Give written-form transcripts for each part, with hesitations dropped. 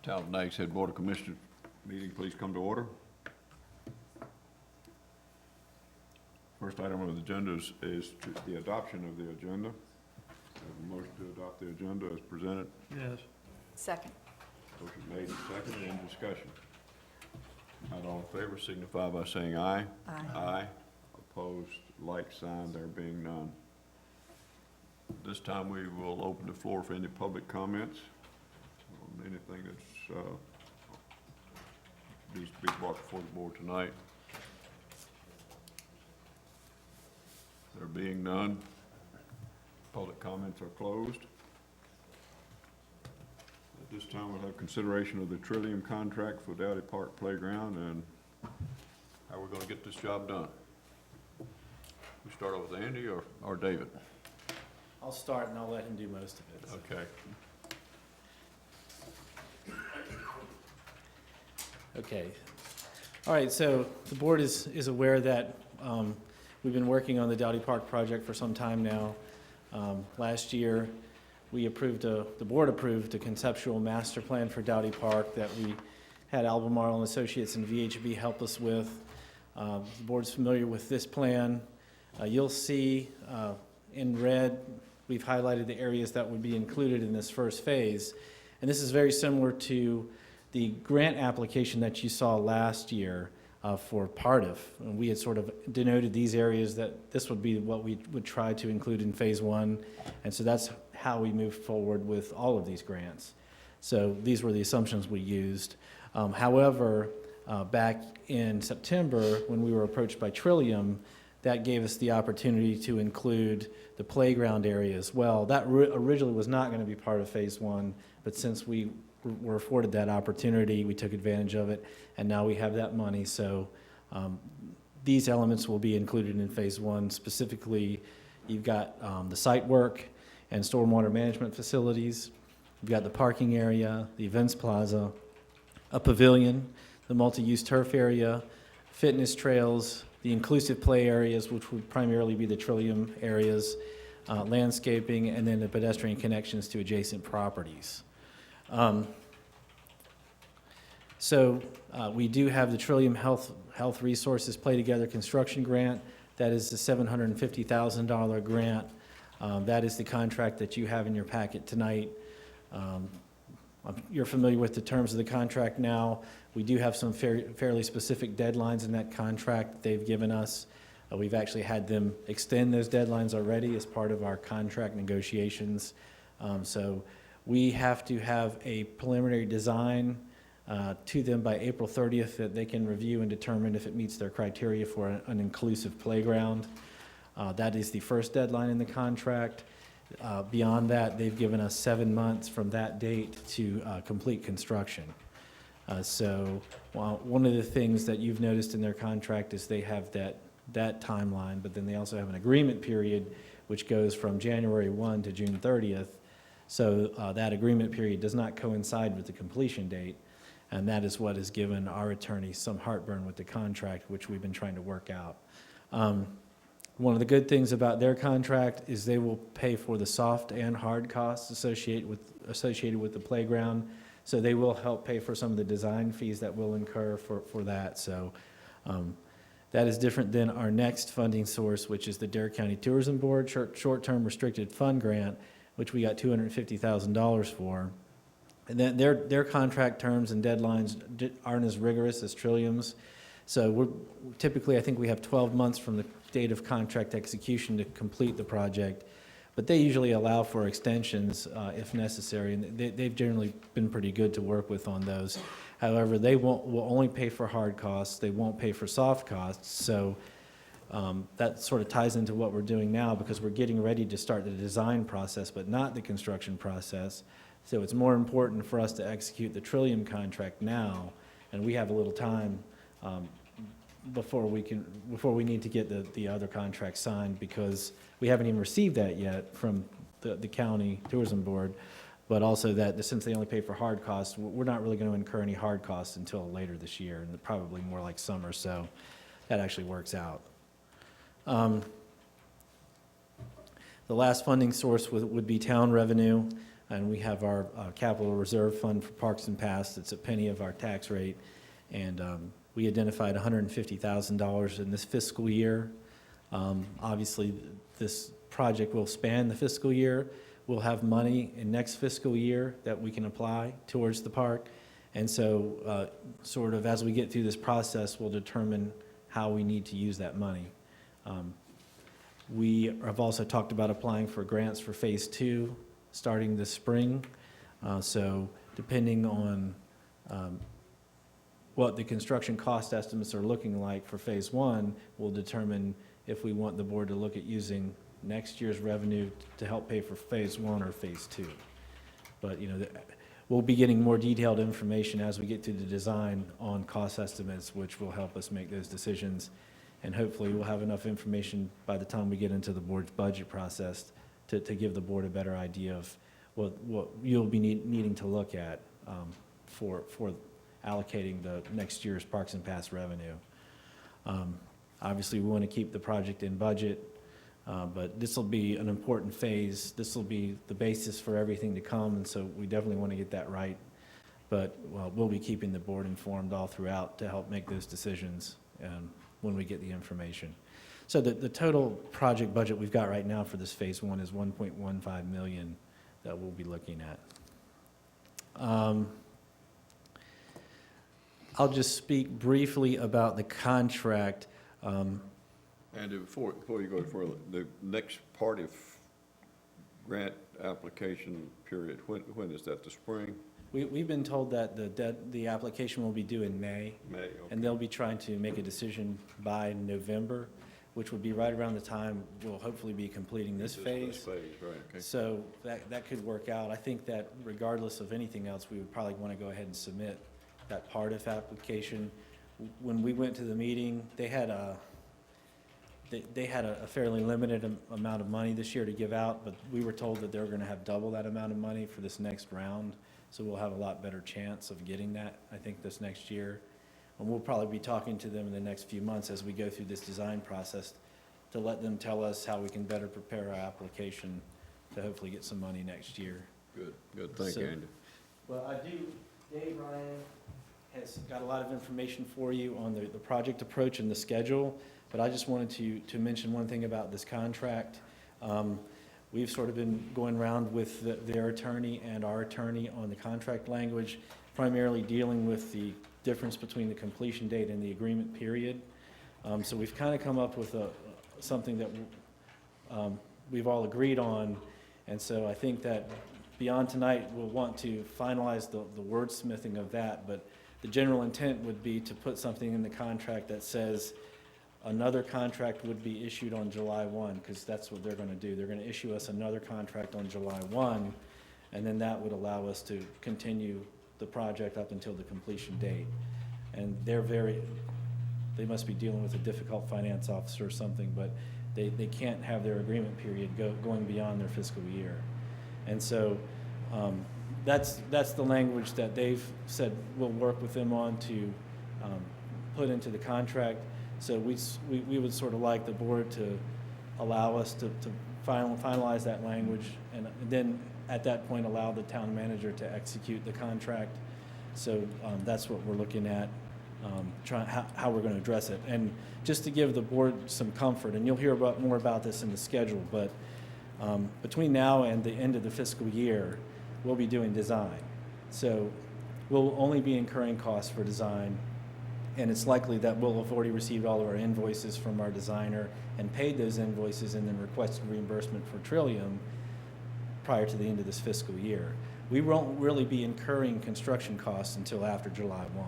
Town of Nags Head Board of Commissioners meeting, please come to order. First item on the agenda is the adoption of the agenda. Have a motion to adopt the agenda as presented. Yes. Second. Motion made and seconded. Any discussion? Not all in favor signify by saying aye. Aye. Aye. Opposed, like sign, there being none. This time we will open the floor for any public comments on anything that's needs to be brought before the board tonight. There being none, public comments are closed. At this time, we'll have consideration of the Trillium contract for Dowdy Park Playground and how we're gonna get this job done. We start off with Andy or David? I'll start and I'll let him do most of it. Okay. Okay. All right, so the board is aware that we've been working on the Dowdy Park project for some time now. Last year, the board approved a conceptual master plan for Dowdy Park that we had Albemarle and Associates and VHB help us with. The board's familiar with this plan. You'll see in red, we've highlighted the areas that would be included in this first phase. And this is very similar to the grant application that you saw last year for Pardiff. And we had sort of denoted these areas that this would be what we would try to include in phase one. And so that's how we moved forward with all of these grants. So these were the assumptions we used. However, back in September, when we were approached by Trillium, that gave us the opportunity to include the playground area as well. That originally was not going to be part of phase one, but since we were afforded that opportunity, we took advantage of it, and now we have that money. So these elements will be included in phase one. Specifically, you've got the site work and stormwater management facilities. You've got the parking area, the events plaza, a pavilion, the multi-use turf area, fitness trails, the inclusive play areas, which would primarily be the Trillium areas, landscaping, and then the pedestrian connections to adjacent properties. We do have the Trillium Health Resources Play Together Construction Grant. That is the $750,000 grant. That is the contract that you have in your packet tonight. You're familiar with the terms of the contract now. We do have some fairly specific deadlines in that contract they've given us. We've actually had them extend those deadlines already as part of our contract negotiations. So we have to have a preliminary design to them by April 30th that they can review and determine if it meets their criteria for an inclusive playground. That is the first deadline in the contract. Beyond that, they've given us 7 months from that date to complete construction. One of the things that you've noticed in their contract is they have that timeline, but then they also have an agreement period which goes from January 1 to June 30th. So that agreement period does not coincide with the completion date, and that is what has given our attorney some heartburn with the contract, which we've been trying to work out. One of the good things about their contract is they will pay for the soft and hard costs associated with the playground. So they will help pay for some of the design fees that we'll incur for that. So that is different than our next funding source, which is the Dare County Tourism Board short-term restricted fund grant, which we got $250,000 for. And then their contract terms and deadlines aren't as rigorous as Trillium's. So typically, I think we have 12 months from the date of contract execution to complete the project, but they usually allow for extensions if necessary, and they've generally been pretty good to work with on those. However, they will only pay for hard costs. They won't pay for soft costs. So that sort of ties into what we're doing now, because we're getting ready to start the design process, but not the construction process. So it's more important for us to execute the Trillium contract now, and we have a little time before we need to get the other contract signed, because we haven't even received that yet from the county tourism board, but also that since they only pay for hard costs, we're not really going to incur any hard costs until later this year, and probably more like summer, so that actually works out. The last funding source would be town revenue. and we have our capital reserve fund for Parks and Pass. It's a penny of our tax rate, and we identified $150,000 in this fiscal year. Obviously, this project will span the fiscal year. We'll have money in next fiscal year that we can apply towards the park. And so sort of as we get through this process, we'll determine how we need to use that money. We have also talked about applying for grants for Phase 2 starting this spring. So depending on what the construction cost estimates are looking like for Phase 1, will determine if we want the board to look at using next year's revenue to help pay for Phase 1 or Phase 2. But, you know, we'll be getting more detailed information as we get through the design on cost estimates, which will help us make those decisions. And hopefully we'll have enough information by the time we get into the board's budget process to give the board a better idea of what you'll be needing to look at for allocating the next year's Parks and Pass revenue. Obviously, we want to keep the project in budget, but this will be an important phase. This will be the basis for everything to come, and so we definitely want to get that right. But we'll be keeping the board informed all throughout to help make those decisions when we get the information. So the total project budget we've got right now for this Phase 1 is $1.15 million that we'll be looking at. I'll just speak briefly about the contract. And before you go further, the next part of grant application period, when is that, the spring? We've been told that the application will be due in May. May, okay. And they'll be trying to make a decision by November, which would be right around the time we'll hopefully be completing this phase. This phase, right, okay. So that could work out. I think that regardless of anything else, we would probably want to go ahead and submit that part of application. When we went to the meeting, they had a fairly limited amount of money this year to give out, but we were told that they were going to have double that amount of money for this next round. So we'll have a lot better chance of getting that, I think, this next year. And we'll probably be talking to them in the next few months as we go through this design process to let them tell us how we can better prepare our application to hopefully get some money next year. Good, thank you, Andy. Well, Dave Ryan has got a lot of information for you on the project approach and the schedule, but I just wanted to mention one thing about this contract. We've sort of been going around with their attorney and our attorney on the contract language, primarily dealing with the difference between the completion date and the agreement period. So we've kind of come up with something that we've all agreed on, and so I think that beyond tonight, we'll want to finalize the wordsmithing of that, but the general intent would be to put something in the contract that says another contract would be issued on July 1, because that's what they're going to do. They're going to issue us another contract on July 1, and then that would allow us to continue the project up until the completion date. And they must be dealing with a difficult finance officer or something, but they can't have their agreement period going beyond their fiscal year. And so that's the language that they've said we'll work with them on to put into the contract. So we would sort of like the board to allow us to finalize that language, and then at that point allow the town manager to execute the contract. So that's what we're looking at, how we're going to address it. And just to give the board some comfort, and you'll hear more about this in the schedule, but between now and the end of the fiscal year, we'll be doing design. So we'll only be incurring costs for design, and it's likely that we'll have already received all of our invoices from our designer and paid those invoices and then requested reimbursement for Trillium prior to the end of this fiscal year. We won't really be incurring construction costs until after July 1.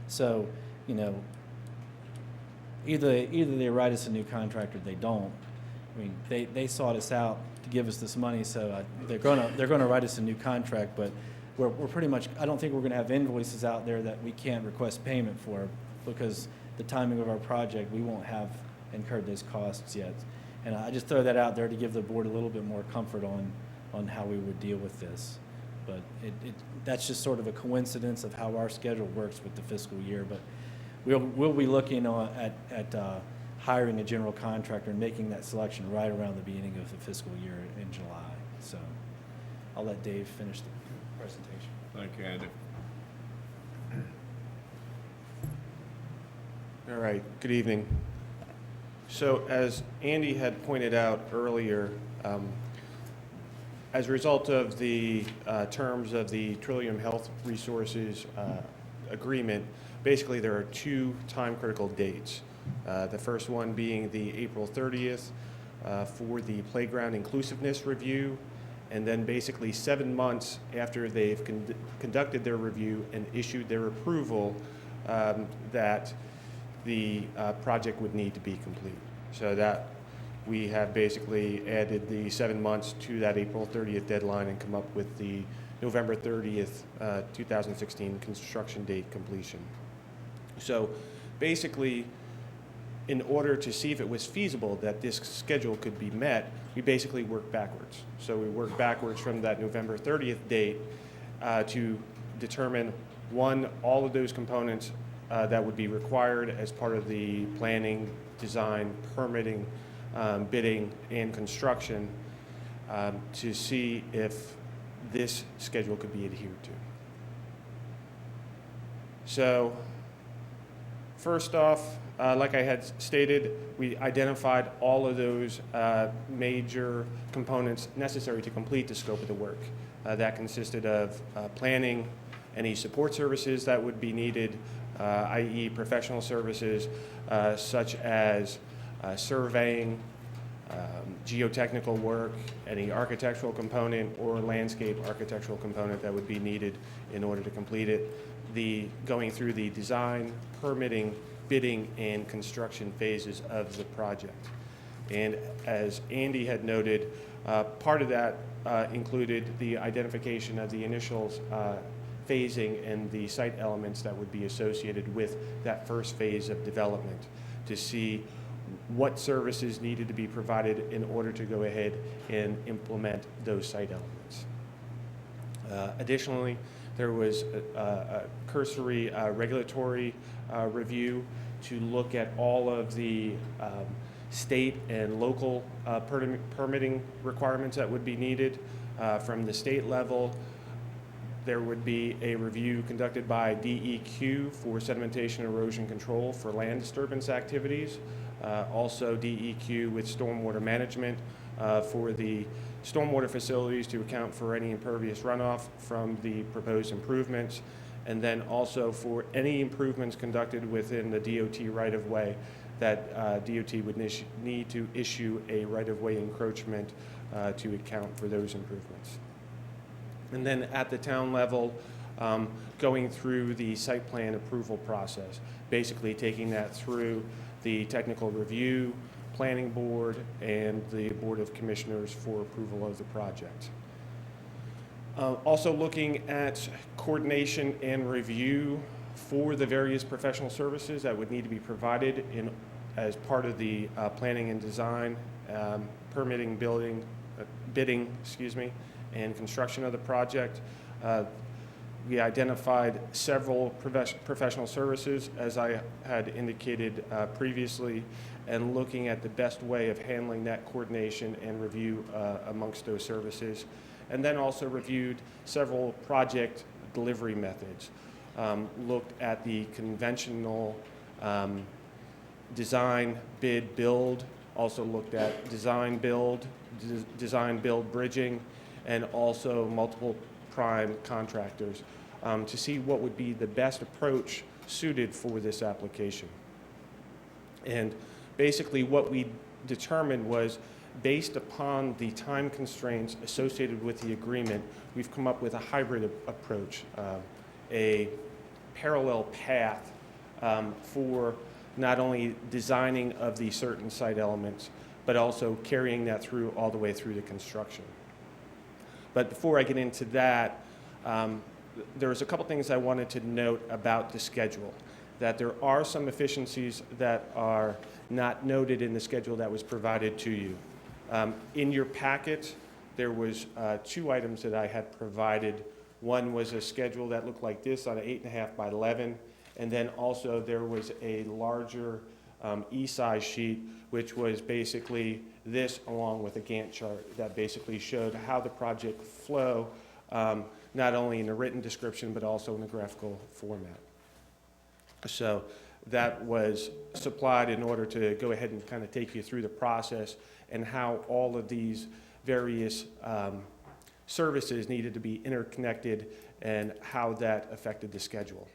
So, you know, either they write us a new contract or they don't. I mean, they sought us out to give us this money, so they're gonna write us a new contract, but we're pretty much, I don't think we're gonna have invoices out there that we can't request payment for, because the timing of our project, we won't have incurred those costs yet. And I just throw that out there to give the board a little bit more comfort on how we would deal with this. But that's just sort of a coincidence of how our schedule works with the fiscal year. But we'll be looking at hiring a general contractor and making that selection right around the beginning of the fiscal year in July. So I'll let Dave finish the presentation. Thank you, Andy. All right, good evening. So as Andy had pointed out earlier, as a result of the terms of the Trillium Health Resources agreement, basically there are two time-critical dates. The first one being the April 30th for the playground inclusiveness review, and then basically 7 months after they've conducted their review and issued their approval that the project would need to be complete. So that we have basically added the 7 months to that April 30th deadline and come up with the November 30th, 2016 construction date completion. So basically, in order to see if it was feasible that this schedule could be met, we basically worked backwards. So we worked backwards from that November 30th date to determine, one, all of those components that would be required as part of the planning, design, permitting, bidding, and construction to see if this schedule could be adhered to. So first off, like I had stated, we identified all of those major components necessary to complete the scope of the work. That consisted of planning, any support services that would be needed, i.e. professional services such as surveying, geotechnical work, any architectural component or landscape architectural component that would be needed in order to complete it, going through the design, permitting, bidding, and construction phases of the project. And as Andy had noted, part of that included the identification of the initial phasing and the site elements that would be associated with that first phase of development to see what services needed to be provided in order to go ahead and implement those site elements. Additionally, there was a cursory regulatory review to look at all of the state and local permitting requirements that would be needed. From the state level, there would be a review conducted by DEQ for sedimentation erosion control for land disturbance activities. Also DEQ with stormwater management for the stormwater facilities to account for any impervious runoff from the proposed improvements. And then also for any improvements conducted within the DOT right-of-way that DOT would need to issue a right-of-way encroachment to account for those improvements. And then at the town level, going through the site plan approval process, basically taking that through the technical review, planning board, and the Board of Commissioners for approval of the project. Also looking at coordination and review for the various professional services that would need to be provided as part of the planning and design, permitting, bidding, and construction of the project. We identified several professional services, as I had indicated previously, and looking at the best way of handling that coordination and review amongst those services. And then also reviewed several project delivery methods. Looked at the conventional design, bid, build, also looked at design, build bridging, and also multiple prime contractors to see what would be the best approach suited for this application. And basically what we determined was, based upon the time constraints associated with the agreement, we've come up with a hybrid approach, a parallel path for not only designing of the certain site elements, but also carrying that through all the way through the construction. But before I get into that, there was a couple things I wanted to note about the schedule, that there are some efficiencies that are not noted in the schedule that was provided to you. In your packet, there was 2 items that I had provided. One was a schedule that looked like this on an 8.5 by 11, and then also there was a larger e-size sheet, which was basically this along with a Gantt chart that basically showed how the project flow, not only in a written description, but also in a graphical format. So that was supplied in order to go ahead and kind of take you through the process and how all of these various services needed to be interconnected and how that affected the schedule.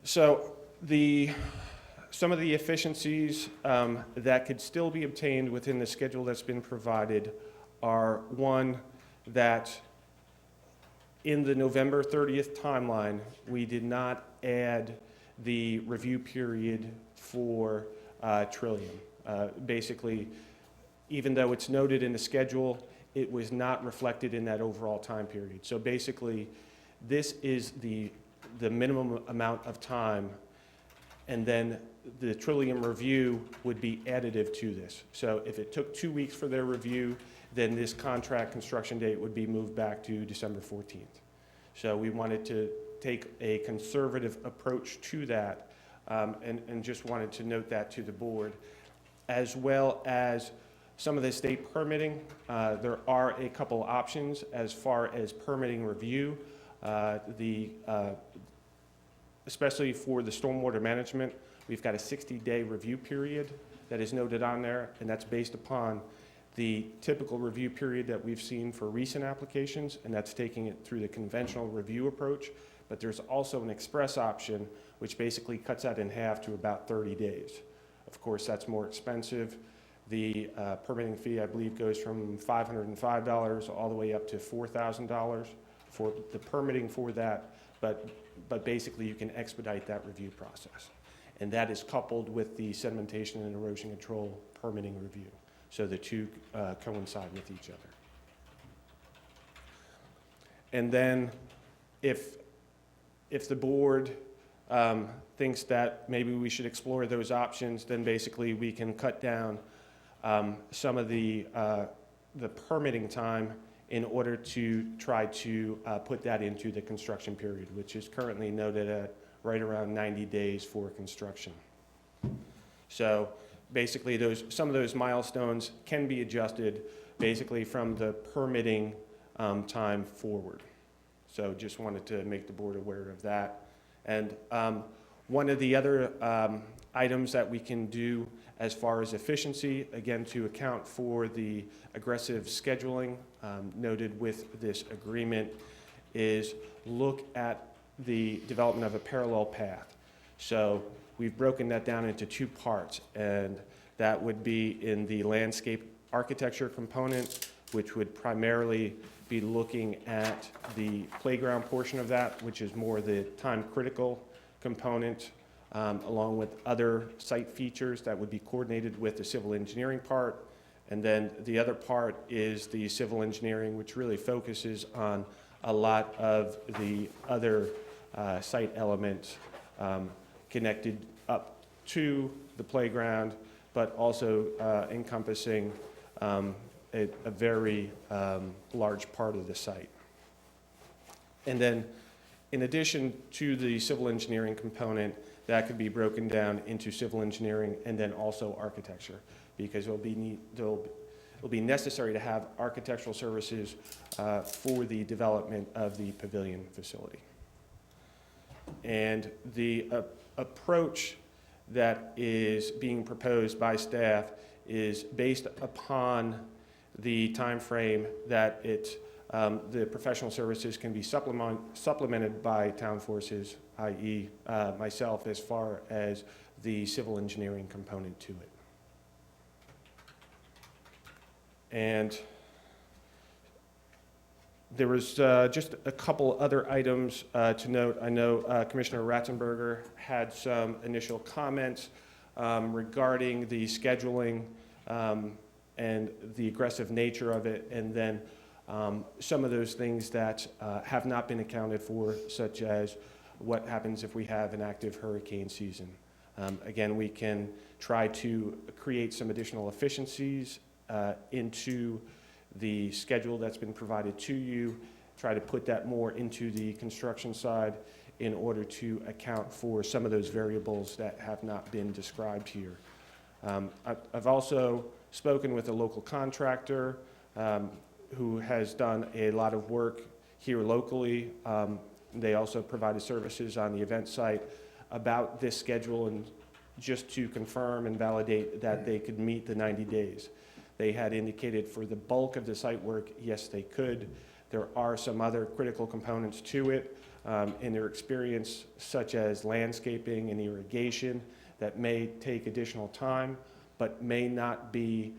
So some of the efficiencies that could still be obtained within the schedule that's been provided are, one, that in the November 30th timeline, we did not add the review period for Trillium. Basically, even though it's noted in the schedule, it was not reflected in that overall time period. So basically, this is the minimum amount of time, and then the Trillium review would be additive to this. So if it took 2 weeks for their review, then this contract construction date would be moved back to December 14th. So we wanted to take a conservative approach to that, and just wanted to note that to the board, as well as some of the state permitting. There are a couple options as far as permitting review. Especially for the stormwater management, we've got a 60-day review period that is noted on there, and that's based upon the typical review period that we've seen for recent applications, and that's taking it through the conventional review approach. But there's also an express option, which basically cuts that in half to about 30 days. Of course, that's more expensive. The permitting fee, I believe, goes from $505 all the way up to $4,000 for the permitting for that, but basically you can expedite that review process. And that is coupled with the sedimentation and erosion control permitting review. So the two coincide with each other. And then if the board thinks that maybe we should explore those options, then basically we can cut down some of the permitting time in order to try to put that into the construction period, which is currently noted at right around 90 days for construction. So basically some of those milestones can be adjusted basically from the permitting time forward. So just wanted to make the board aware of that. And one of the other items that we can do as far as efficiency, again, to account for the aggressive scheduling noted with this agreement, is look at the development of a parallel path. So we've broken that down into two parts, and that would be in the landscape architecture component, which would primarily be looking at the playground portion of that, which is more the time-critical component, along with other site features that would be coordinated with the civil engineering part. And then the other part is the civil engineering, which really focuses on a lot of the other site elements connected up to the playground, but also encompassing a very large part of the site. And then in addition to the civil engineering component, that could be broken down into civil engineering and then also architecture, because it'll be necessary to have architectural services for the development of the pavilion facility. And the approach that is being proposed by staff is based upon the time frame that the professional services can be supplemented by town forces, i.e. Myself, as far as the civil engineering component to it. And there was just a couple other items to note. I know Commissioner Ratzenberger had some initial comments regarding the scheduling and the aggressive nature of it, and then some of those things that have not been accounted for, such as what happens if we have an active hurricane season. Again, we can try to create some additional efficiencies into the schedule that's been provided to you, try to put that more into the construction side, in order to account for some of those variables that have not been described here. I've also spoken with a local contractor who has done a lot of work here locally. They also provided services on the event site about this schedule, and just to confirm and validate that they could meet the 90 days. They had indicated for the bulk of the site work, yes, they could. There are some other critical components to it in their experience, such as landscaping and irrigation, that may take additional time, but may not be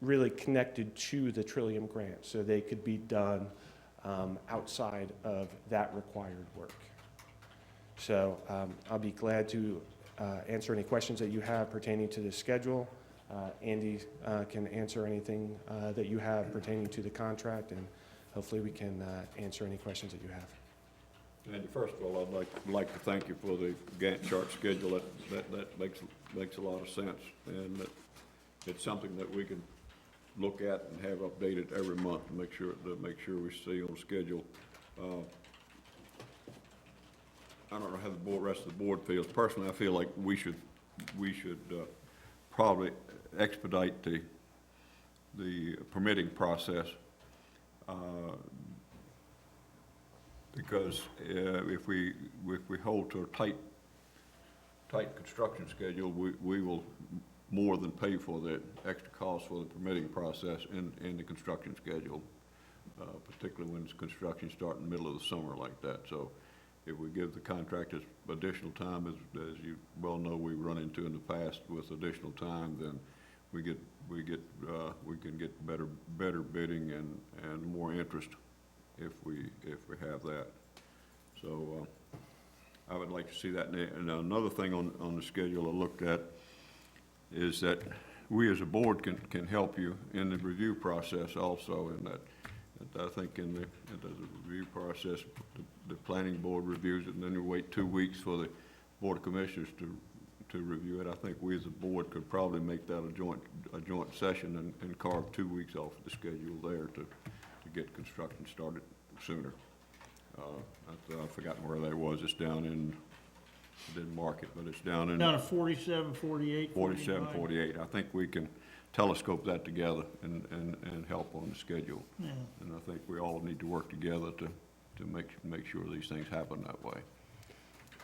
really connected to the Trillium grant. So they could be done outside of that required work. So I'll be glad to answer any questions that you have pertaining to the schedule. Andy can answer anything that you have pertaining to the contract, and hopefully we can answer any questions that you have. And first of all, I'd like to thank you for the Gantt chart schedule. That makes a lot of sense, and it's something that we can look at and have updated every month to make sure we stay on schedule. I don't know how the rest of the board feels. Personally, I feel like we should probably expedite the permitting process, because if we hold to a tight construction schedule, we will more than pay for the extra cost for the permitting process in the construction schedule, particularly when construction starts in the middle of the summer like that. So if we give the contractors additional time, as you well know, we've run into in the past with additional time, then we can get better bidding and more interest if we have that. So I would like to see that. And another thing on the schedule I looked at is that we as a board can help you in the review process also, in that I think in the review process, the planning board reviews it, and then we wait 2 weeks for the board of commissioners to review it. I think we as a board could probably make that a joint session and carve 2 weeks off the schedule there to get construction started sooner. I've forgotten where that was. It's down in, I didn't mark it, but it's down in. Down to 47, 48, 47, 48. I think we can telescope that together and help on the schedule. Yeah. And I think we all need to work together to make sure these things happen that way.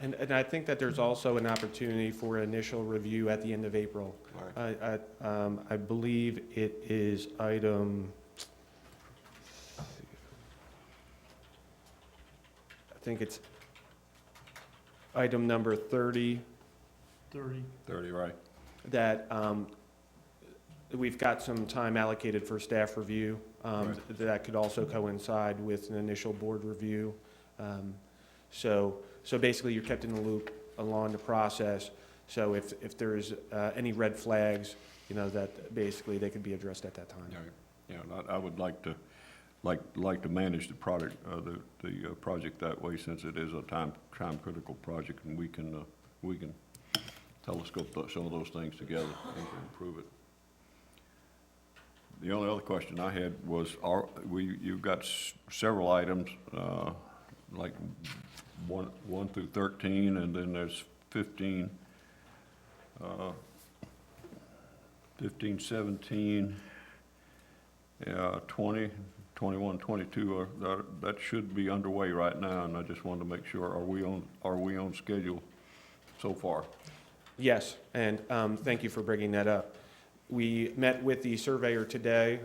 And I think that there's also an opportunity for initial review at the end of April. Right. I believe it is item, I think it's item number 30, 30. 30, right. that we've got some time allocated for staff review. Right. That could also coincide with an initial board review. So basically, you're kept in the loop along the process. So if there's any red flags, that basically they could be addressed at that time. Yeah, and I would like to manage the product, the project that way, since it is a time critical project, and we can telescope some of those things together and improve it. The only other question I had was, you've got several items, like 1 through 13, and then there's 15, 17, 20, 21, 22, that should be underway right now, and I just wanted to make sure, are we on schedule so far? Yes, and thank you for bringing that up. We met with the surveyor today.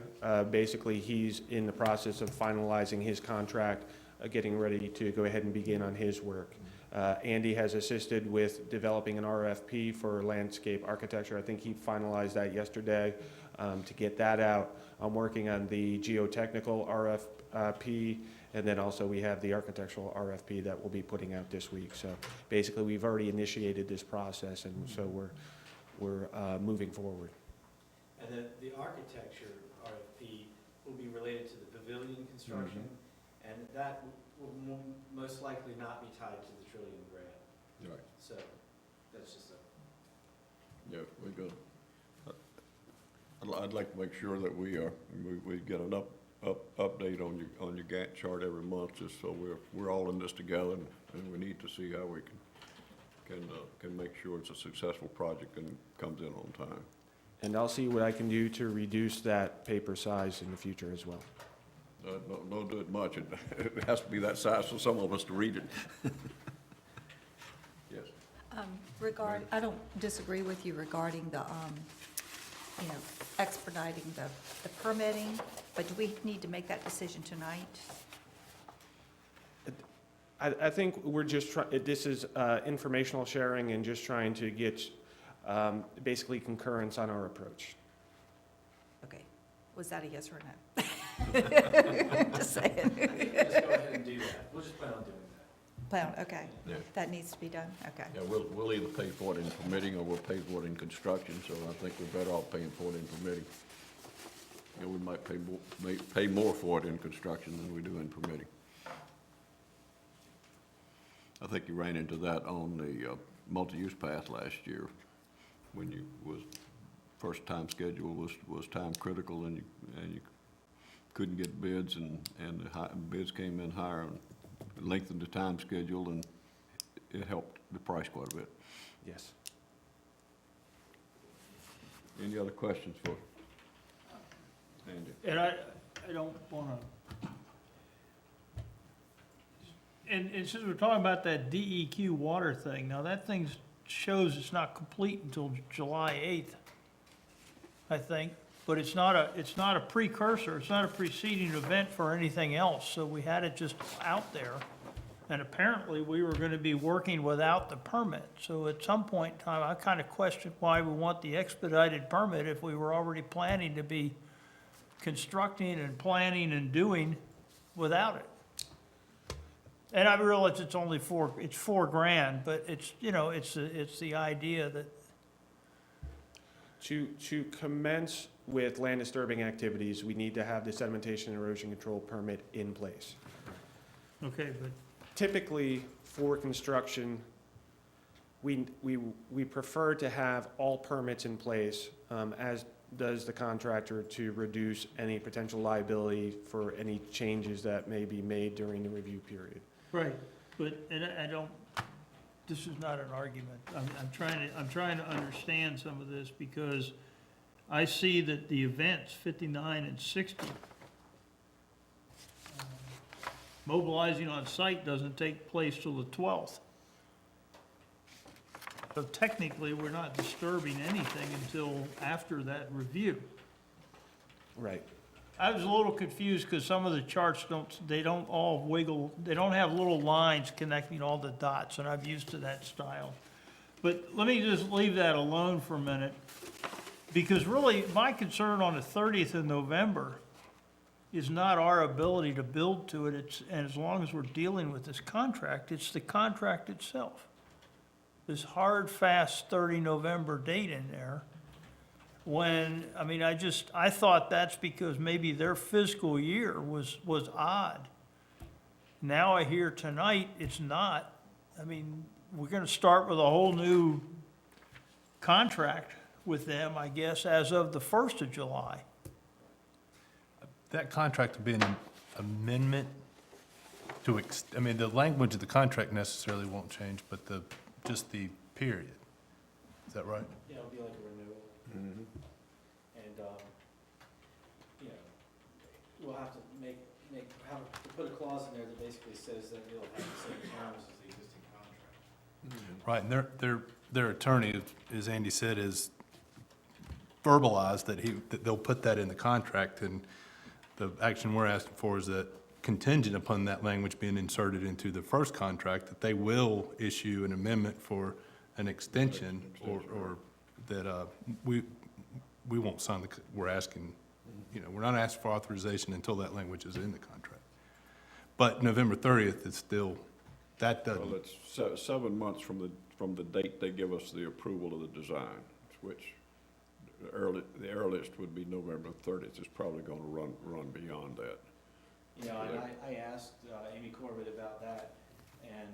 Basically, he's in the process of finalizing his contract, getting ready to go ahead and begin on his work. Andy has assisted with developing an RFP for landscape architecture. I think he finalized that yesterday to get that out. I'm working on the geotechnical RFP, and then also we have the architectural RFP that we'll be putting out this week. So basically, we've already initiated this process, and so we're moving forward. And then the architecture RFP will be related to the pavilion construction, and that will most likely not be tied to the Trillium grant. Right. So that's just Yeah, we go. I'd like to make sure that we get an update on your Gantt chart every month, just so we're all in this together, and we need to see how we can make sure it's a successful project and comes in on time. And I'll see what I can do to reduce that paper size in the future as well. Don't do it much. It has to be that size for some of us to read it. Yes. I don't disagree with you regarding the, expediting the permitting, but do we need to make that decision tonight? I think we're just trying, this is informational sharing and just trying to get basically concurrence on our approach. Okay, was that a yes or a no? Just saying. Just go ahead and do that. We'll just plan on doing that. Plan, okay, Yeah. that needs to be done, okay. Yeah, we'll either pay for it in permitting or we'll pay for it in construction, so I think we're better off paying for it in permitting. You know, we might pay more for it in construction than we do in permitting. I think you ran into that on the multi-use path last year, when first time schedule was time critical, and you couldn't get bids, and the bids came in higher and lengthened the time schedule, and it helped the price quite a bit. Yes. Any other questions for Andy? And I don't wanna, and since we're talking about that DEQ water thing, now that thing shows it's not complete until July 8th, I think. But it's not a precursor, it's not a preceding event for anything else, so we had it just out there. And apparently, we were gonna be working without the permit. So at some point in time, I kinda questioned why we want the expedited permit if we were already planning to be constructing and planning and doing without it. And I realize it's only $4,000, but it's, it's the idea that, To commence with land disturbing activities, we need to have the sedimentation and erosion control permit in place. okay, but Typically, for construction, we prefer to have all permits in place, as does the contractor, to reduce any potential liability for any changes that may be made during the review period. right, but, and I don't, this is not an argument. I'm trying to understand some of this, because I see that the events 59 and 60, mobilizing on site doesn't take place till the 12th. So technically, we're not disturbing anything until after that review. Right. I was a little confused because some of the charts they don't all wiggle, they don't have little lines connecting all the dots, and I'm used to that style. But let me just leave that alone for a minute, because really, my concern on the 30th of November is not our ability to build to it, and as long as we're dealing with this contract, it's the contract itself. This hard, fast 30 November date in there, when, I thought that's because maybe their fiscal year was odd. Now I hear tonight it's not. We're gonna start with a whole new contract with them, I guess, as of the 1st of July. That contract would be an amendment to, the language of the contract necessarily won't change, but just the period. Is that right? Yeah, it'll be like a renewal. Mm-hmm. And, we'll have to put a clause in there that basically says that it'll have the same terms as the existing contract. Right, and their attorney, as Andy said, is verbalized that they'll put that in the contract, and the action we're asking for is that contingent upon that language being inserted into the first contract, that they will issue an amendment for an extension, or that we won't sign we're asking, we're not asking for authorization until that language is in the contract. But November 30th is still, that doesn't. Well, it's 7 months from the date they give us the approval of the design, which the earliest would be November 30th. It's probably gonna run beyond that. And I asked Amy Corbett about that, and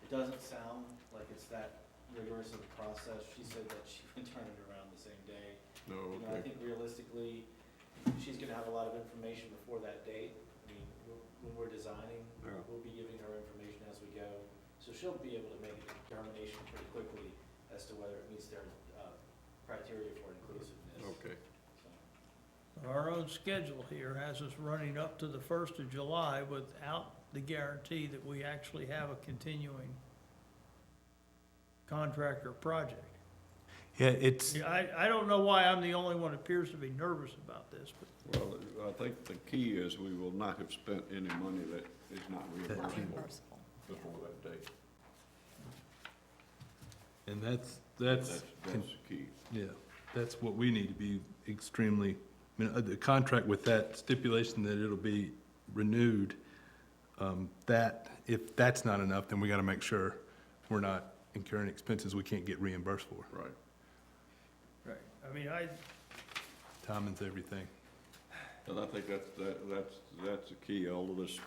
it doesn't sound like it's that rigorous of a process. She said that she would turn it around the same day. No, I okay. think realistically, she's gonna have a lot of information before that date. I mean, when we're designing, Yeah. we'll be giving her information as we go. So she'll be able to make a determination pretty quickly as to whether it meets their criteria for inclusiveness. Okay. So, Our own schedule here has us running up to the 1st of July without the guarantee that we actually have a continuing contract or project. Yeah, it's, Yeah, I don't know why I'm the only one that appears to be nervous about this, but Well, I think the key is we will not have spent any money that is not reimbursable Reimbursable. before that date. and that's, That's the key. yeah, that's what we need to be extremely, I mean, the contract with that stipulation that it'll be renewed, that, if that's not enough, then we gotta make sure we're not incurring expenses we can't get reimbursed for. Right. right, I mean, Timing's everything. And I think that's the key. All of this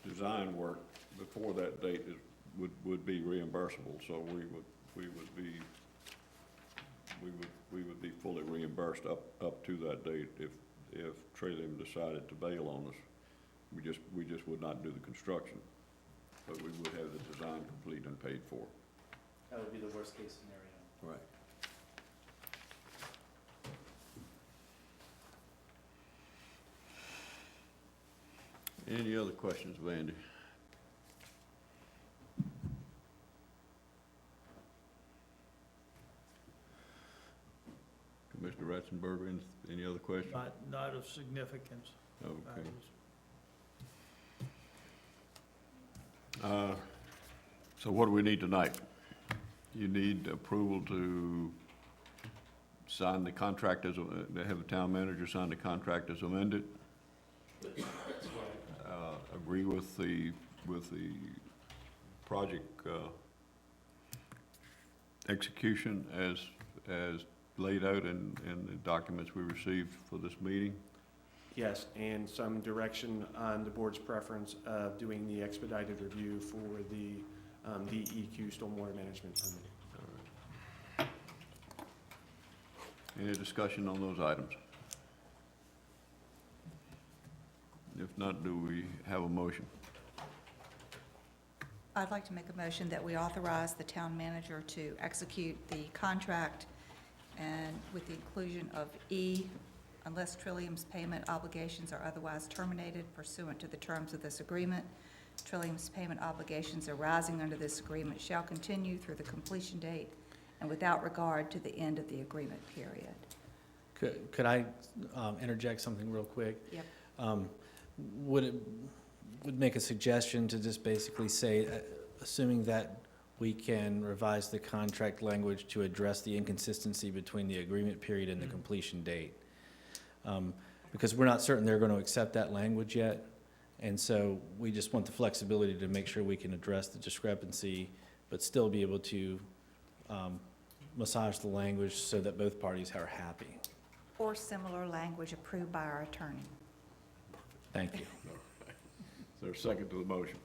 design work before that date would be reimbursable, so we would be fully reimbursed up to that date if Trillium decided to bail on us. We just would not do the construction, but we would have the design complete and paid for. that would be the worst case scenario. Right. Any other questions, Vandy? Commissioner Ratzenberger, any other questions? not of significance. I Okay. was- So what do we need tonight? You need approval to sign the contract as, to have the town manager sign the contract as amended? Agree with the project, execution as laid out in the documents we received for this meeting? Yes, and some direction on the board's preference of doing the expedited review for the DEQ stormwater management permit. Any discussion on those items? If not, do we have a motion? I'd like to make a motion that we authorize the town manager to execute the contract and with the inclusion of E, unless Trillium's payment obligations are otherwise terminated pursuant to the terms of this agreement, Trillium's payment obligations arising under this agreement shall continue through the completion date and without regard to the end of the agreement period. Could I interject something real quick? Yep. Would make a suggestion to just basically say, assuming that we can revise the contract language to address the inconsistency between the agreement period and the completion date. Because we're not certain they're going to accept that language yet. And so we just want the flexibility to make sure we can address the discrepancy, but still be able to massage the language so that both parties are happy. Or similar language approved by our attorney. Thank you. Is there a second to the motion?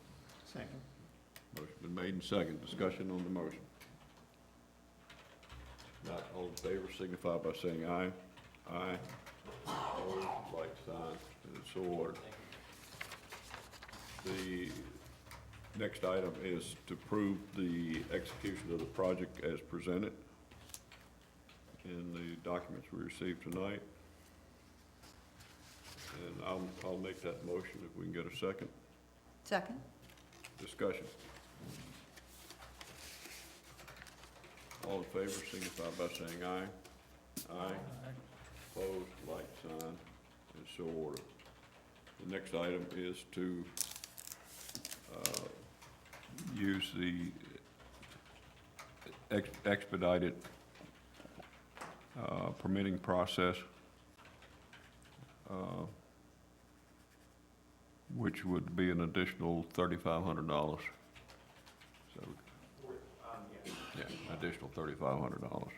Second. Motion been made and second. Discussion on the motion. Not all in favor, signify by saying aye. Aye. Opposed, like sign, and it's so ordered. The next item is to approve the execution of the project as presented in the documents we received tonight. And I'll make that motion if we can get a second. Second? Discussion. All in favor, signify by saying aye. Aye. Opposed, like sign, and so ordered. The next item is to use the expedited permitting process, which would be an additional $3,500. So, yeah, additional $3,500.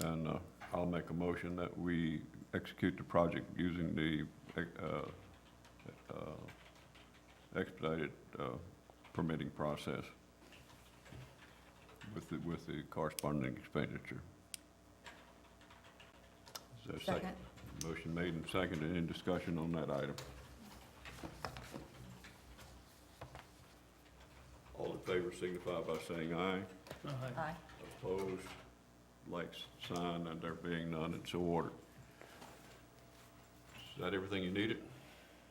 And I'll make a motion that we execute the project using the expedited permitting process with the corresponding expenditure. Is there a second? Motion made and seconded. Any discussion on that item? All in favor signify by saying aye. Aye. Opposed, like sign, and there being none, it's so ordered. Is that everything you needed?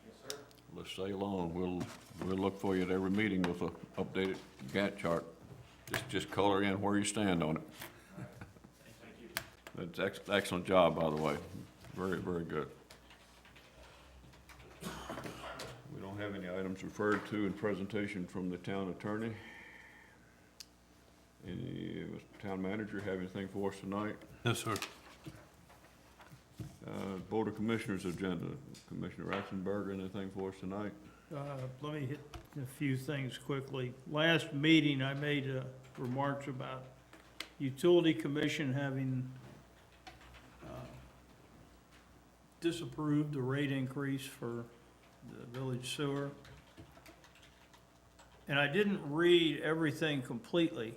Yes, sir. Let's sail on. We'll look for you at every meeting with a updated Gantt chart. Just color in where you stand on it. Thank you. That's excellent job, by the way. Very, very good. We don't have any items referred to in presentation from the town attorney. Any, town manager have anything for us tonight? No, sir. Board of Commissioners agenda. Commissioner Ratzenberger, anything for us tonight? Let me hit a few things quickly. Last meeting, I made remarks about Utility Commission having disapproved the rate increase for the village sewer. And I didn't read everything completely,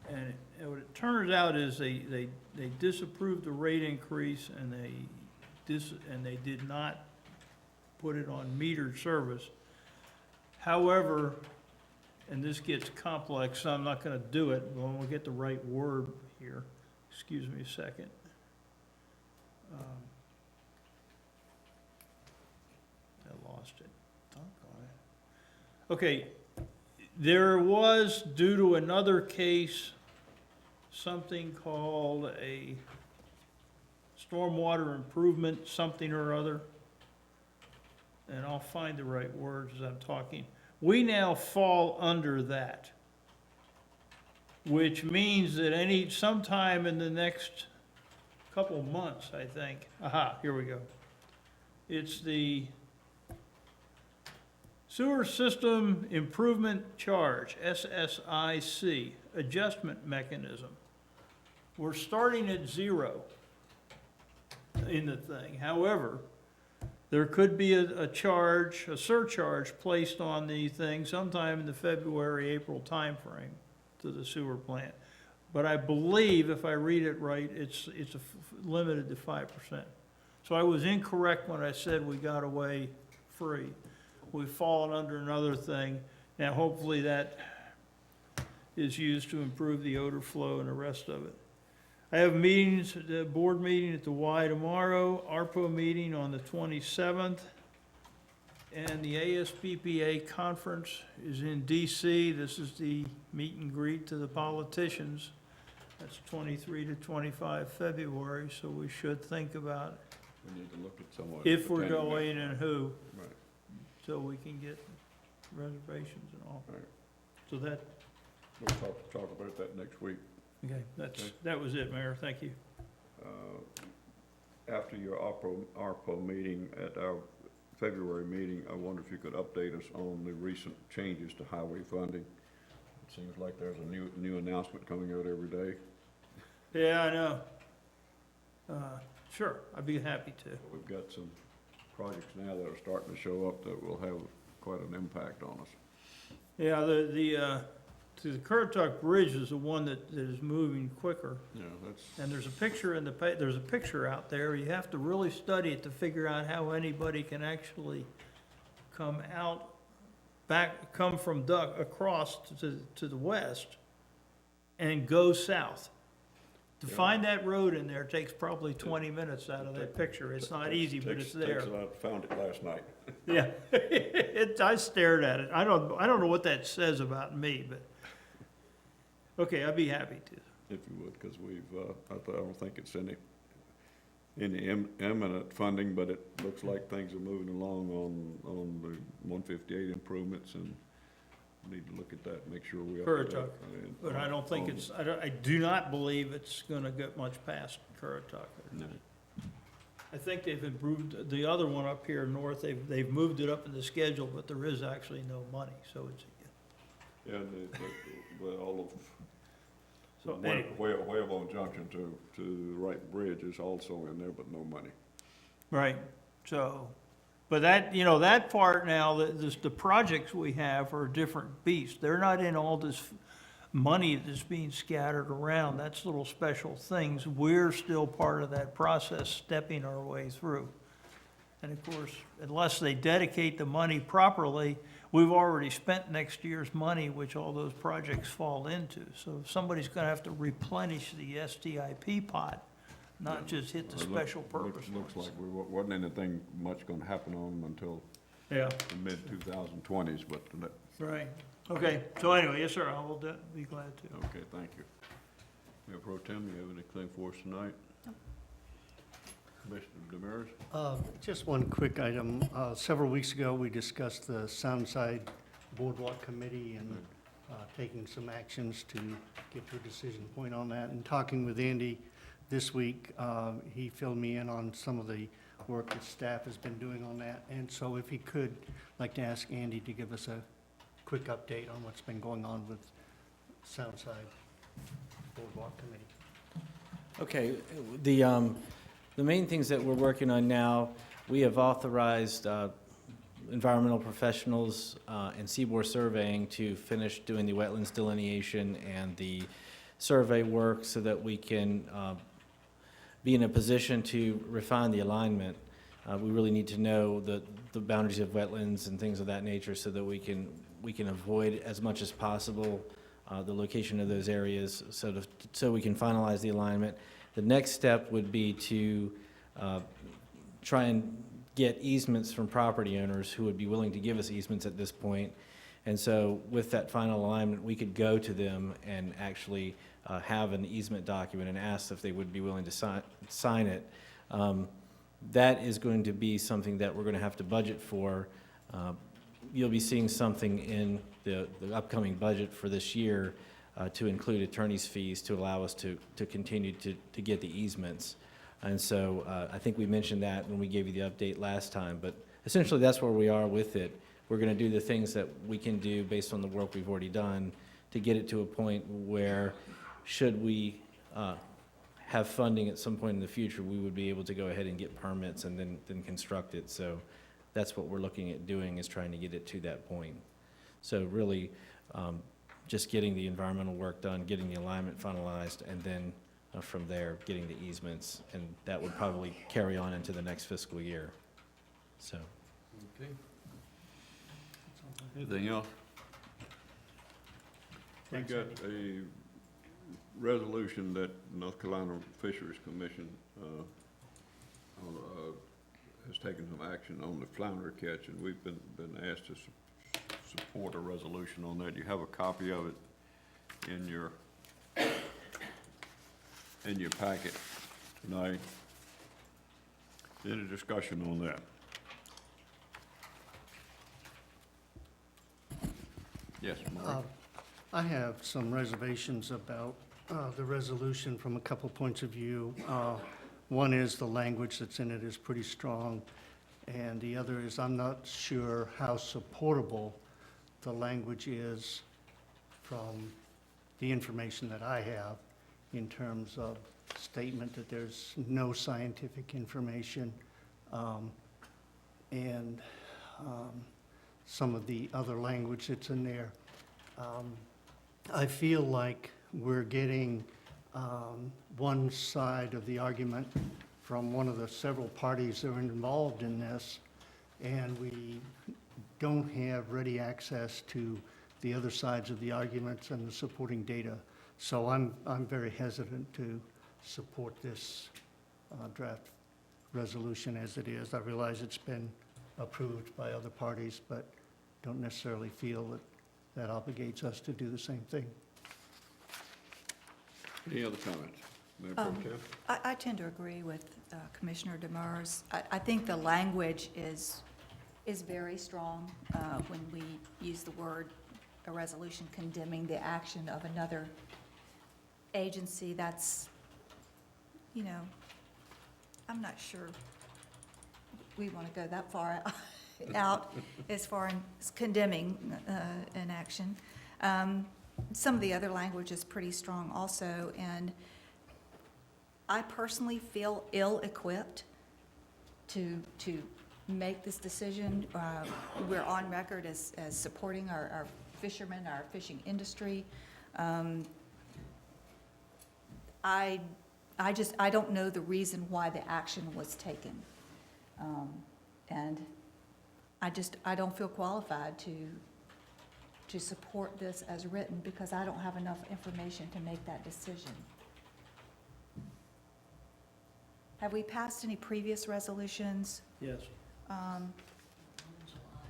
and what it turns out is they disapproved the rate increase, and they did not put it on metered service. However, and this gets complex, so I'm not gonna do it, but when we get the right word here, excuse me a second. I lost it. Doggone it. Okay, there was, due to another case, something called a stormwater improvement, something or other. And I'll find the right words as I'm talking. We now fall under that, which means that sometime in the next couple of months, I think. Aha, here we go. It's the Sewer System Improvement Charge, SSIC, adjustment mechanism. We're starting at 0 in the thing. However, there could be a surcharge placed on the thing sometime in the February, April timeframe to the sewer plant. But I believe, if I read it right, it's limited to 5%. So I was incorrect when I said we got away free. We've fallen under another thing. Now, hopefully that is used to improve the odor flow and the rest of it. I have meetings, the board meeting at the Y tomorrow, ARPO meeting on the 27th, and the ASPPA conference is in DC. This is the meet and greet to the politicians. That's 23 to 25 February, so we should think about We need to look at someone. if we're attending that. going and who, Right, so we can get reservations and all. right. So that, We'll talk about that next week. okay, that was it, Mayor, thank you. After your ARPO meeting, at our February meeting, I wonder if you could update us on the recent changes to highway funding. It seems like there's a new announcement coming out every day. Yeah, I know. Sure, I'd be happy to. We've got some projects now that are starting to show up that will have quite an impact on us. Yeah, the Currituck Bridge is the one that is moving quicker. Yeah, that's. And there's a picture there's a picture out there. You have to really study it to figure out how anybody can actually come from across to the west and go south. To Yeah. find that road in there takes probably 20 minutes out of that picture. It's not easy, but it's there. Takes a lot. Found it last night. Yeah, I stared at it. I don't know what that says about me, but, okay, I'd be happy to. If you would, because I don't think it's any imminent funding, but it looks like things are moving along on the 158 improvements, and need to look at that, make sure we. Currituck, but I don't think I do not believe it's gonna get much past Currituck. No. I think they've improved, the other one up here north, they've moved it up in the schedule, but there is actually no money, so it's, Yeah, all of. so anyway. Whalebone Junction to the Wright Bridge is also in there, but no money. Right, so, but that part now, the projects we have are a different beast. They're not in all this money that's being scattered around. That's little special things. We're still part of that process, stepping our way through. And of course, unless they dedicate the money properly, we've already spent next year's money, which all those projects fall into. So somebody's gonna have to replenish the STIP pot, not just hit the It special purpose. Looks like we wasn't anything much gonna happen on them until Yeah, the mid-2020s, but that, right. Okay, so anyway, yes, sir, I will be glad to. okay, thank you. Mayor Pro Tem, you have anything for us tonight? Commissioner Demers? Just one quick item. Several weeks ago, we discussed the Soundside Boardwalk Committee and taking some actions to get to a decision point on that. And talking with Andy this week, he filled me in on some of the work that staff has been doing on that. And so if he could, I'd like to ask Andy to give us a quick update on what's been going on with Soundside Boardwalk Committee. Okay, the main things that we're working on now, we have authorized environmental professionals and Seaboard Surveying to finish doing the wetlands delineation and the survey work so that we can be in a position to refine the alignment. We really need to know the boundaries of wetlands and things of that nature so that we can avoid as much as possible the location of those areas so we can finalize the alignment. The next step would be to try and get easements from property owners who would be willing to give us easements at this point. And so with that final alignment, we could go to them and actually have an easement document and ask if they would be willing to sign it. That is going to be something that we're going to have to budget for. You'll be seeing something in the upcoming budget for this year to include attorney's fees to allow us to continue to get the easements. And so I think we mentioned that when we gave you the update last time, but essentially that's where we are with it. We're going to do the things that we can do based on the work we've already done to get it to a point where should we have funding at some point in the future, we would be able to go ahead and get permits and then construct it. So that's what we're looking at doing, is trying to get it to that point. So really, just getting the environmental work done, getting the alignment finalized, and then from there, getting the easements, and that would probably carry on into the next fiscal year. So. Okay. Anything else? We got a resolution that North Carolina Fisheries Commission has taken some action on the flounder catch, and we've been asked to support a resolution on that. You have a copy of it in your packet tonight. Any discussion on that? Yes, Mark. I have some reservations about the resolution from a couple points of view. One is the language that's in it is pretty strong, and the other is I'm not sure how supportable the language is from the information that I have in terms of statement that there's no scientific information, and some of the other language that's in there. I feel like we're getting one side of the argument from one of the several parties that are involved in this, and we don't have ready access to the other sides of the arguments and the supporting data. So I'm very hesitant to support this draft resolution as it is. I realize it's been approved by other parties, but don't necessarily feel that that obligates us to do the same thing. Any other comments? Mayor Pro Tem? I tend to agree with Commissioner Demers. I think the language is very strong when we use the word, a resolution condemning the action of another agency. That's, I'm not sure we want to go that far out as far as condemning an action. Some of the other language is pretty strong also, and I personally feel ill-equipped to make this decision. We're on record as supporting our fishermen, our fishing industry. I don't know the reason why the action was taken. And I don't feel qualified to support this as written because I don't have enough information to make that decision. Have we passed any previous resolutions? Yes.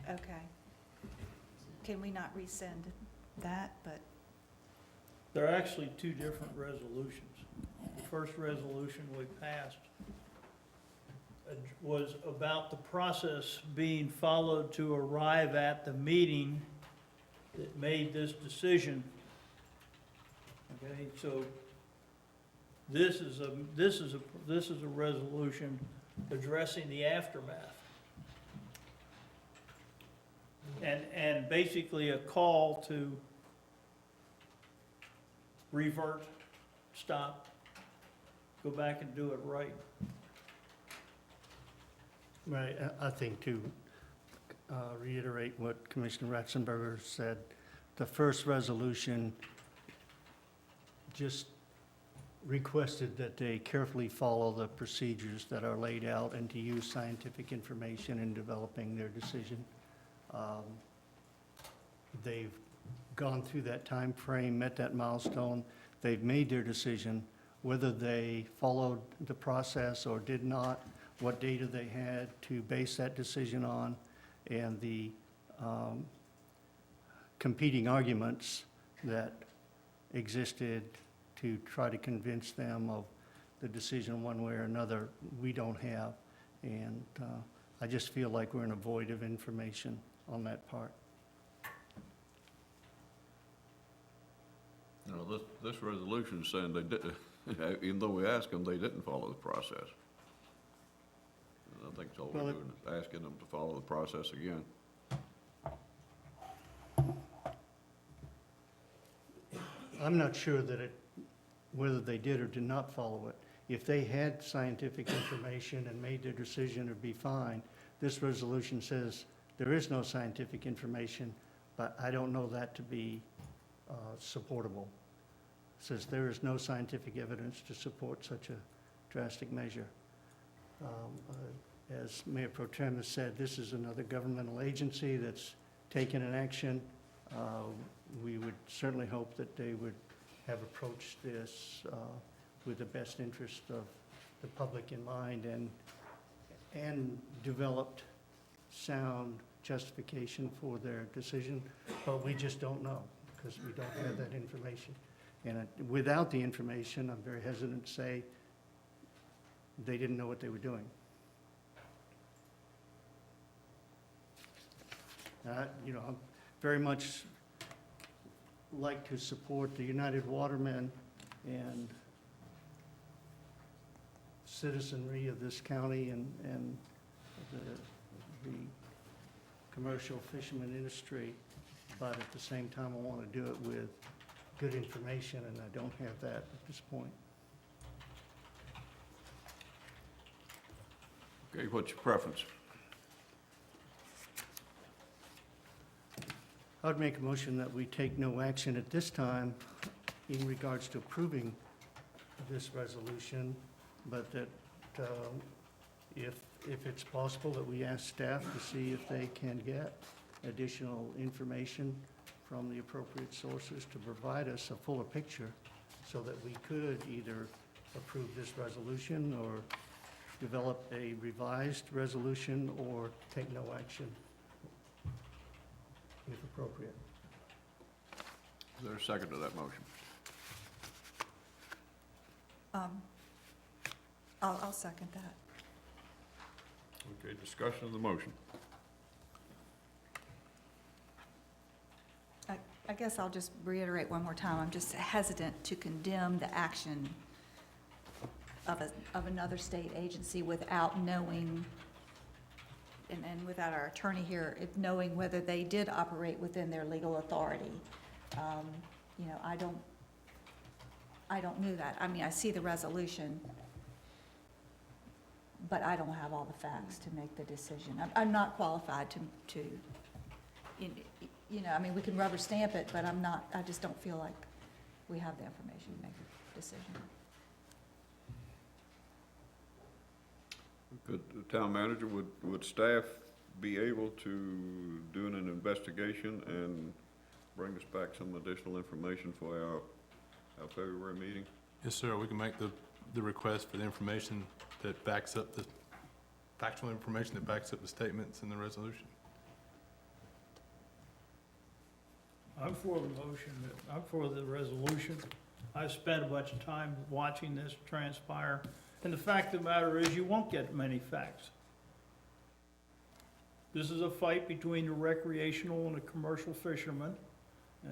Okay. Can we not rescind that, but, There are actually two different resolutions. The first resolution we passed was about the process being followed to arrive at the meeting that made this decision. Okay, so this is a resolution addressing the aftermath. And basically a call to revert, stop, go back and do it right. Right, I think to reiterate what Commissioner Ratzenberger said, the first resolution just requested that they carefully follow the procedures that are laid out and to use scientific information in developing their decision. They've gone through that time frame, met that milestone, they've made their decision. Whether they followed the process or did not, what data they had to base that decision on, and the competing arguments that existed to try to convince them of the decision one way or another, we don't have. And I just feel like we're in a void of information on that part. You know, this resolution is saying they did, even though we asked them, they didn't follow the process. And I think it's all we're Well, doing is asking them to follow the process again. I'm not sure that whether they did or did not follow it. If they had scientific information and made their decision, it'd be fine. This resolution says there is no scientific information, but I don't know that to be supportable. It says there is no scientific evidence to support such a drastic measure. As Mayor Pro Tem has said, this is another governmental agency that's taken an action. We would certainly hope that they would have approached this with the best interest of the public in mind and developed sound justification for their decision, but we just don't know because we don't have that information. And without the information, I'm very hesitant to say they didn't know what they were doing. You know, I'm very much like to support the United Watermen and citizenry of this county and the commercial fisherman industry, but at the same time, I want to do it with good information, and I don't have that at this point. Okay, what's your preference? I would make a motion that we take no action at this time in regards to approving this resolution, but that if it's possible, that we ask staff to see if they can get additional information from the appropriate sources to provide us a fuller picture so that we could either approve this resolution or develop a revised resolution or take no action if appropriate. Is there a second to that motion? I'll second that. Okay, discussion of the motion. I guess I'll just reiterate one more time, I'm just hesitant to condemn the action of another state agency without knowing, and without our attorney here, knowing whether they did operate within their legal authority. You know, I don't know that. I mean, I see the resolution, but I don't have all the facts to make the decision. I'm not qualified to, you know, I mean, we can rubber stamp it, but I just don't feel like we have the information to make a decision. Could the town manager, would staff be able to do an investigation and bring us back some additional information for our February meeting? Yes, sir, we can make the request for the information that backs up the, factual information that backs up the statements in the resolution. I'm for the motion, I'm for the resolution. I've spent a bunch of time watching this transpire, and the fact of the matter is, you won't get many facts. This is a fight between the recreational and the commercial fishermen,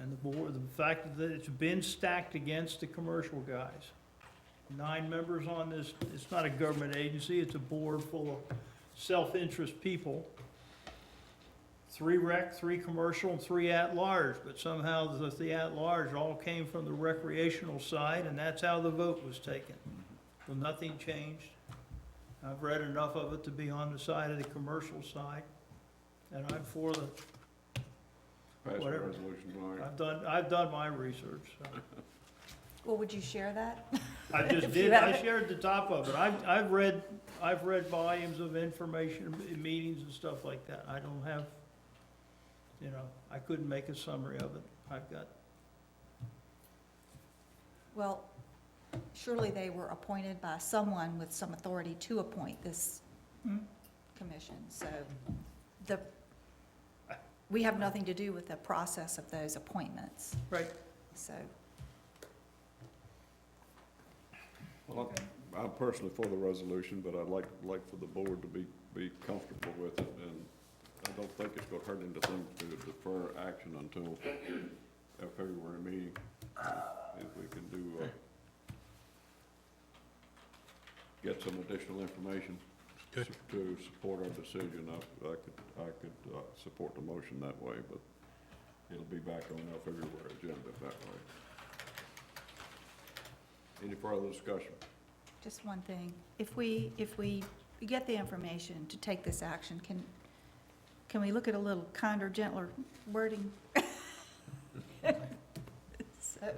and the board, the fact that it's been stacked against the commercial guys. 9 members on this, it's not a government agency, it's a board full of self-interest people. 3 rec, 3 commercial, and 3 at-large, but somehow the at-large all came from the recreational side, and that's how the vote was taken. Well, nothing changed. I've read enough of it to be on the side of the commercial side, and I'm for the, Pass the Whatever. resolution tonight. I've done my research, so. Well, would you share that? I just If you did, have I it. shared the top of it. I've read volumes of information, meetings and stuff like that. I don't have, you know, I couldn't make a summary of it. I've got, Well, surely they were appointed by someone with some authority to appoint this commission, so we have nothing to do with the process of those appointments, right, so. Well, I'm personally for the resolution, but I'd like for the board to be comfortable with it, and I don't think it's gonna hurt anything to defer action until our February meeting. If we can do, get some additional information Good. to support our decision, I could support the motion that way, but it'll be back on our February agenda that way. Any further discussion? Just one thing, if we get the information to take this action, can we look at a little kinder, gentler wording? So,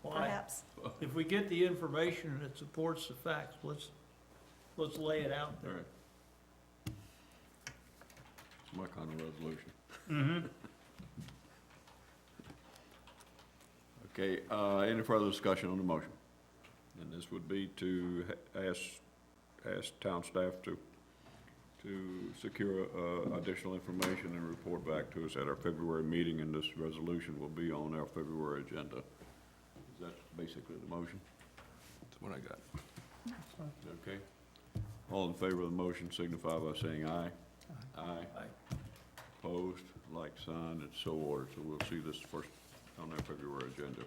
why? perhaps, If we get the information and it supports the facts, let's lay it out All there. right. It's my kind of resolution. Mm-hmm. Okay, any further discussion on the motion? And this would be to ask town staff to secure, additional information and report back to us at our February meeting, and this resolution will be on our February agenda. Is that basically the motion? That's what I got. Okay. All in favor of the motion signify by saying aye. Aye. Aye. Opposed, like sign, it's so ordered, so we'll see this first on our February agenda.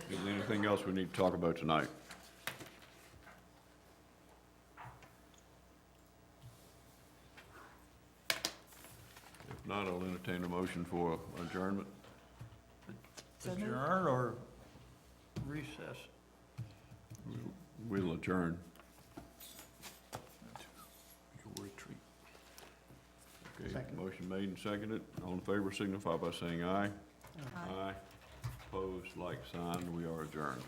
Is there anything else we need to talk about tonight? If not, I'll entertain a motion for adjournment. So moved. Adjourn or recess? We'll adjourn. Your retreat. Okay, Second. motion made and seconded. All in favor signify by saying aye. Aye. Opposed, like sign, we are adjourned.